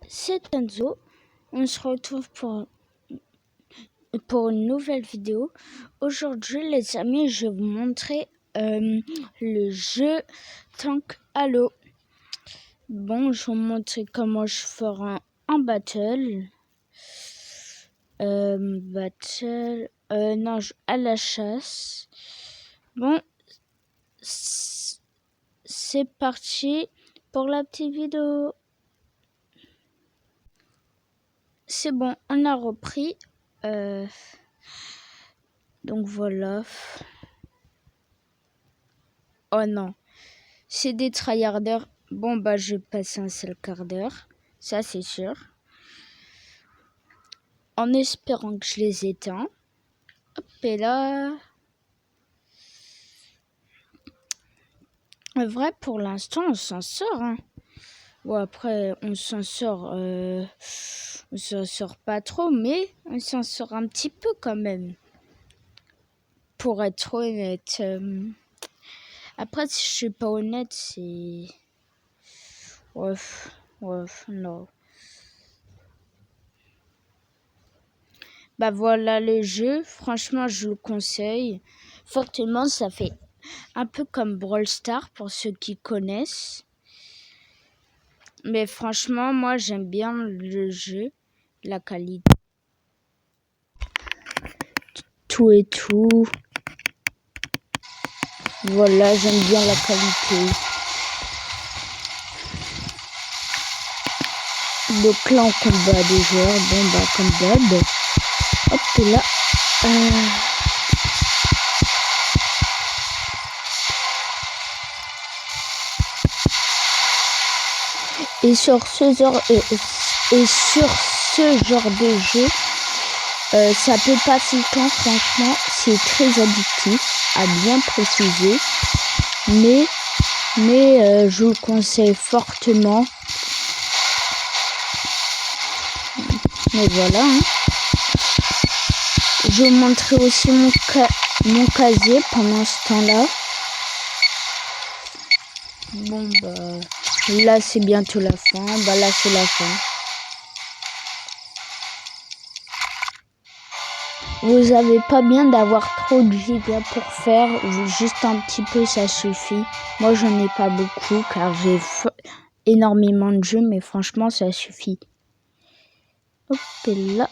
c'est Enzo. On se retrouve pour une nouvelle vidéo. Aujourd'hui, les amis, je vais vous montrer le jeu Tank Halo. Bon, je vais vous montrer comment je ferai un battle. Non, à la chasse. Bon, c'est parti pour la petite vidéo. C'est bon, on a repris. Donc voilà. Oh non, c'est des tryharders. Bon bah je vais passer un seul quart d'heure, ça c'est sûr. En espérant que je les éteins. Hop, et là. En vrai, pour l'instant, on s'en sort. Hein. Bon, après, on s'en sort pas trop, mais on s'en sort un petit peu quand même. Pour être honnête. Après, si je suis pas honnête, c'est... Ouais, non. Bah voilà le jeu, franchement je le conseille fortement, ça fait un peu comme Brawl Stars pour ceux qui connaissent. Mais franchement moi j'aime bien le jeu, la qualité. Tout et tout. Voilà, j'aime bien la qualité. Donc là on combat des joueurs, bon bah comme d'hab. Hop et là. Et sur ce genre de jeu, ça peut passer le temps, franchement, c'est très addictif, à bien préciser. Mais je vous le conseille fortement. Mais voilà. Hein. Je vais vous montrer aussi mon casier pendant ce temps-là. Bon bah là c'est bientôt la fin. Bah là c'est la fin. Vous avez pas bien d'avoir trop de gigas pour faire, juste un petit peu ça suffit. Moi j'en ai pas beaucoup car j'ai énormément de jeux, mais franchement ça suffit. Hop et là.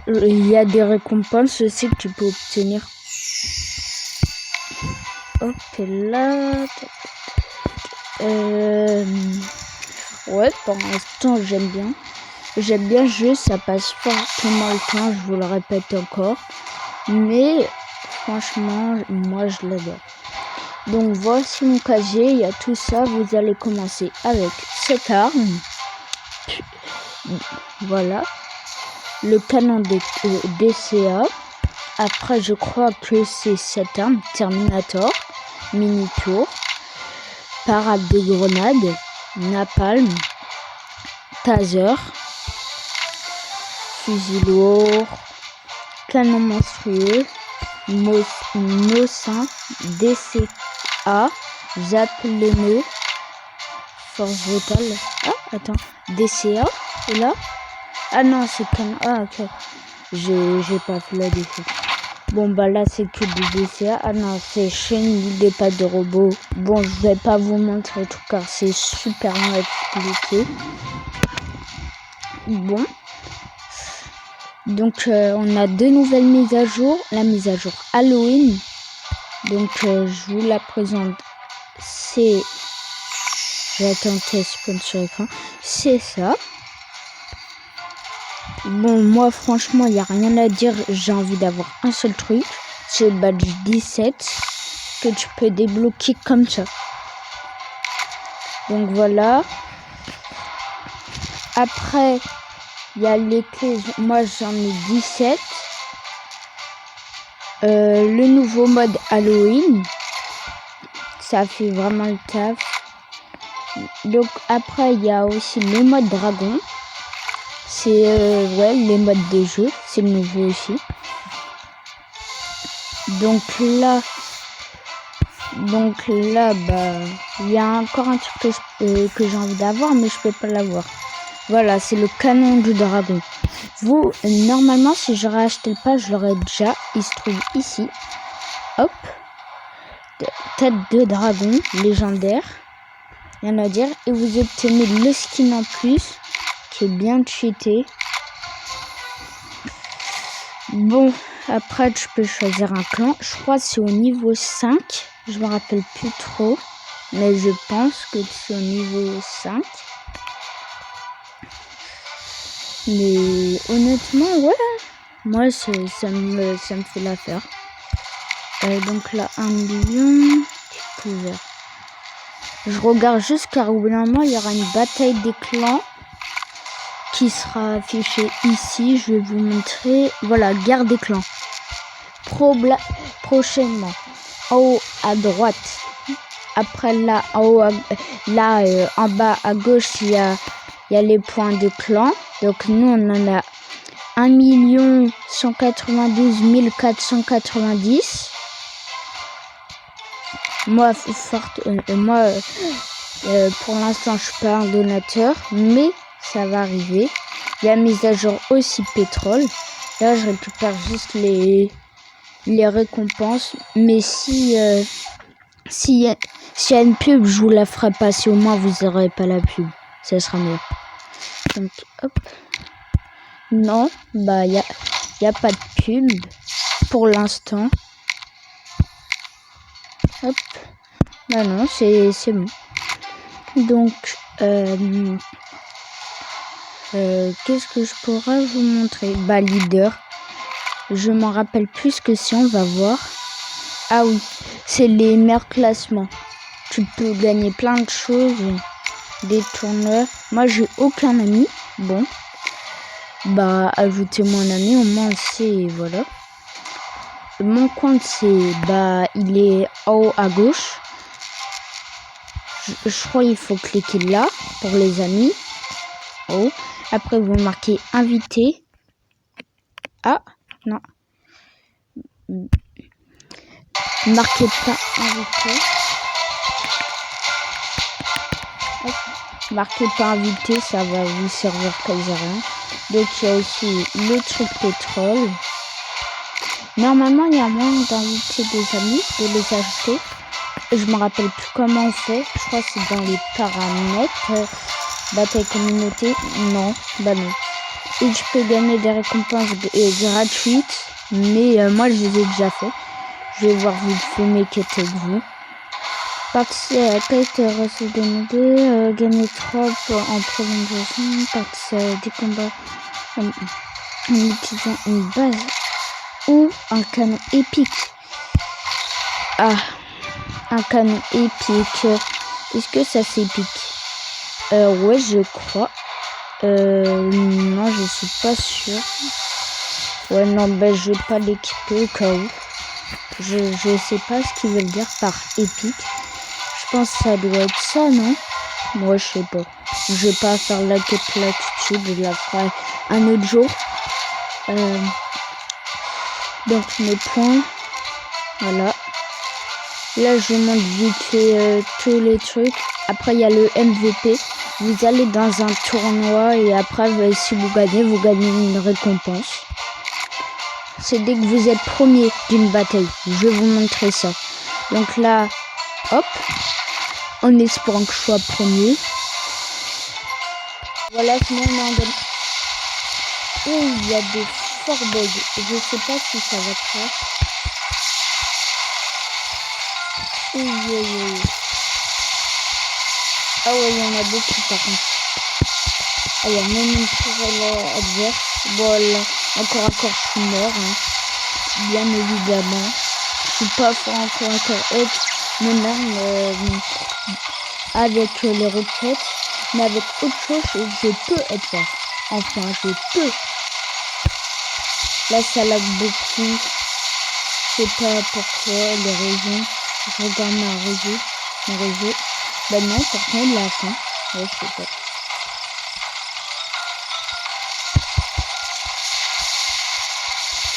Il y a des récompenses aussi que tu peux obtenir. Hop et là. Ouais, pour l'instant j'aime bien. J'aime bien le jeu, ça passe fortement le temps, je vous le répète encore. Mais franchement, moi je l'adore. Donc voici mon casier, il y a tout ça. Vous allez commencer avec cette arme. Voilà. Le canon DCA. Après, je crois que c'est cette arme, Terminator, mini-tour, parade de grenade, napalm, taser, fusil lourd, canon monstrueux, Mosin, DCA, zap les nœuds, force brutale. Ah, attends, DCA, et là? Ah non, c'est canon. Ah, ok. J'ai pas fait la défi. Bon, bah là, c'est que du DCA. Ah non, c'est chaîne des pattes de robot. Bon, je vais pas vous montrer tout car c'est super mal expliqué. Bon. Donc, on a deux nouvelles mises à jour. La mise à jour Halloween. Donc, je vous la présente. C'est... J'attends qu'elle spawn sur l'écran. C'est ça. Bon, moi, franchement, il n'y a rien à dire. J'ai envie d'avoir un seul truc. C'est le badge 17 que tu peux débloquer comme ça. Donc, voilà. Après, il y a les clés. Moi, j'en ai 17. Le nouveau mode Halloween. Ça fait vraiment le taf. Donc, après, il y a aussi le mode dragon. C'est les modes de jeu, c'est le nouveau aussi. Donc là, Donc là, bah, il y a encore un truc que j'ai envie d'avoir, mais je peux pas l'avoir. Voilà, c'est le canon du dragon. Vous, normalement, si j'aurais acheté le pas, je l'aurais déjà. Il se trouve ici. Hop. Tête de dragon, légendaire. Rien à dire. Et vous obtenez le skin en plus, qui est bien cheaté. Bon, après, tu peux choisir un clan. Je crois que c'est au niveau 5. Je me rappelle plus trop. Mais je pense que c'est au niveau 5. Mais honnêtement, ouais. Moi, ça me fait l'affaire. Donc là, 1 million. Découvert. Je regarde juste car au bout d'un moment, il y aura une bataille des clans qui sera affichée ici. Je vais vous montrer. Voilà, guerre des clans. Prochainement. En haut à droite. Après là, en haut, en bas à gauche, il y a les points de clan. Donc nous, on en a 1 192 490. Moi, pour l'instant, je suis pas un donateur, mais ça va arriver. Il y a mise à jour aussi pétrole. Là, je récupère juste les récompenses. Mais s'il y a une pub, je vous la ferai pas. Si au moins vous n'aurez pas la pub, ça sera mieux. Donc, hop. Non, bah, y a pas de pub pour l'instant. Hop. Bah non, c'est bon. Donc, qu'est-ce que je pourrais vous montrer? Bah, leader. Je m'en rappelle plus que si on va voir. Ah oui, c'est les meilleurs classements. Tu peux gagner plein de choses. Des tournois. Moi, j'ai aucun ami. Bon. Bah, ajoutez-moi un ami, au moins c'est, voilà. Mon compte, c'est, bah, il est en haut à gauche. Je crois qu'il faut cliquer là pour les amis. Oh. Après, vous marquez invité. Ah, non. Marquez pas invité. Hop. Marquez pas invité, ça va vous servir quasi rien. Donc, il y a aussi le truc pétrole. Normalement, il y a moyen d'inviter des amis, de les ajouter. Je me rappelle plus comment on fait. Je crois que c'est dans les paramètres. Bataille communauté. Non, bah non. Et tu peux gagner des récompenses gratuites. Mais moi, je les ai déjà fait. Je vais voir vous filmer qu'est avec vous. Participer à la quête reçue de gagner 3 en prolongation. Participer à des combats en utilisant une base ou un canon épique. Ah, un canon épique. Est-ce que ça c'est épique? Ouais, je crois. Non, je suis pas sûre. Ouais, non, ben je vais pas l'équiper au cas où. Je sais pas ce qu'ils veulent dire par épique. Je pense que ça doit être ça, non? Moi, je sais pas. Je vais pas faire la quête là tout de suite. Je la ferai un autre jour. Donc, mes points. Voilà. Là, je montre vite fait tous les trucs. Après, il y a le MVP. Vous allez dans un tournoi et après, si vous gagnez une récompense. C'est dès que vous êtes premier d'une bataille. Je vais vous montrer ça. Donc là, hop. En espérant que je sois premier. Voilà, sinon on en donne. Et il y a des forts bugs. Je sais pas si ça va faire. Ah ouais, il y en a beaucoup par contre. Ah, il y a même une tourelle adverse. Bon, là, encore, je suis mort. Hein. Bien évidemment. Je suis pas fort encore. Mon arme avec les roquettes. Mais avec autre chose, je peux être fort. Enfin, je peux. Là, ça lag beaucoup. Je sais pas pourquoi, les raisons. Je regarde mon réseau. Ben non, pourtant il l'a fait. Ouais, je sais pas.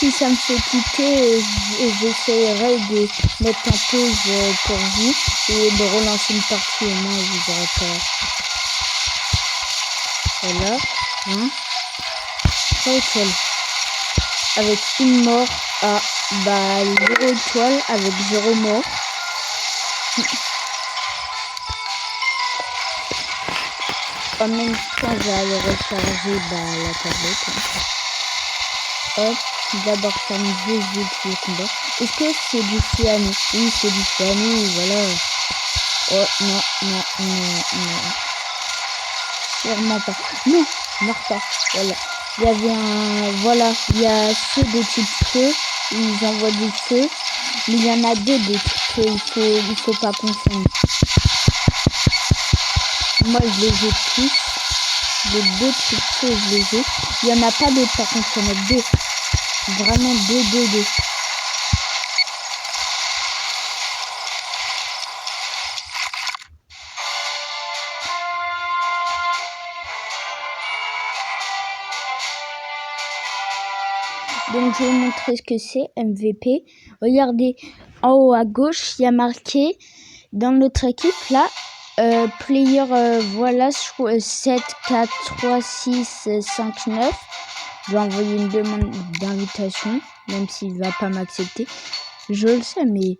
si ça me fait quitter, j'essaierai de mettre en pause pour vous et de relancer une partie, au moins vous aurez pas. Voilà, hein. 3 étoiles. Avec une mort à 0 étoiles avec 0 mort. En même temps, j'allais recharger la tablette. Hop, d'abord faire une vite le combat. Est-ce que c'est du Fianou? Oui, c'est du Fianou, voilà. Oh, non. Sûrement pas. Non, meurs pas. Voilà. Il y avait voilà, il y a ceux de type feu, ils envoient du feu. Mais il y en a deux de type feu, il faut pas confondre. Moi, je les ai tous. Les deux types feu, je les ai. Il y en a pas d'autres, par contre, il y en a deux. Vraiment deux. Donc je vais vous montrer ce que c'est MVP. Regardez, en haut à gauche, il y a marqué dans notre équipe là, player, voilà, 7, 4, 3, 6, 5, 9. Je vais envoyer une demande d'invitation, même s'il ne va pas m'accepter. Je le sais, mais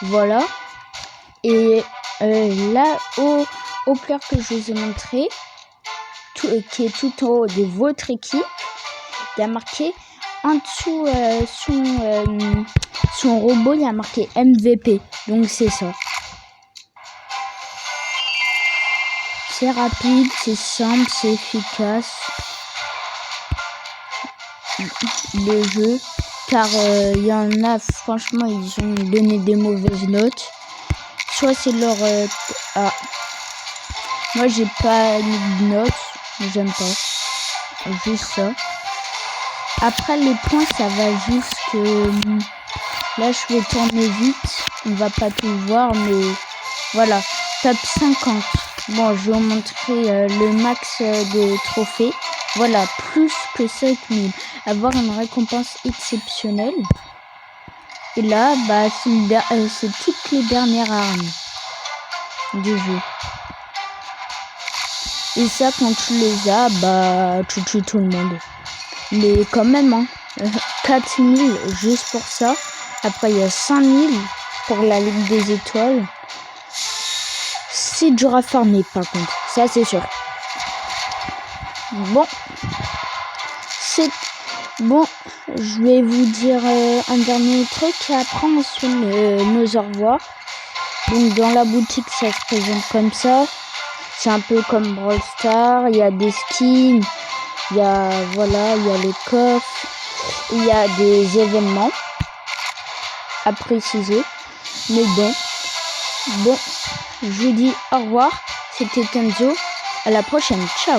voilà. Et là, au player que je vous ai montré, qui est tout en haut de votre équipe, il y a marqué en dessous son robot, il y a marqué MVP. Donc c'est ça. C'est rapide, c'est simple, c'est efficace. Le jeu. Car il y en a, franchement, ils ont donné des mauvaises notes. Soit c'est leur... Moi, j'ai pas mis de notes. J'aime pas. Juste ça. Après, les points, ça va jusque... Là, je vais tourner vite. On va pas tout voir, mais voilà. Top 50. Bon, je vais vous montrer le max de trophées. Voilà, plus que 5000. Avoir une récompense exceptionnelle. Et là, c'est toutes les dernières armes du jeu. Et ça, quand tu les as, tu tues tout le monde. Mais quand même, hein, 4000 juste pour ça. Après, il y a 5000 pour la Ligue des Étoiles. C'est dur à farmer, par contre. Ça, c'est sûr. Bon. Bon, je vais vous dire un dernier truc. Et après, on se fait nos au revoir. Donc, dans la boutique, ça se présente comme ça. C'est un peu comme Brawl Stars. Il y a des skins. Il y a les coffres. Il y a des événements à préciser. Mais bon, je vous dis au revoir. C'était Kenzo. À la prochaine. Ciao.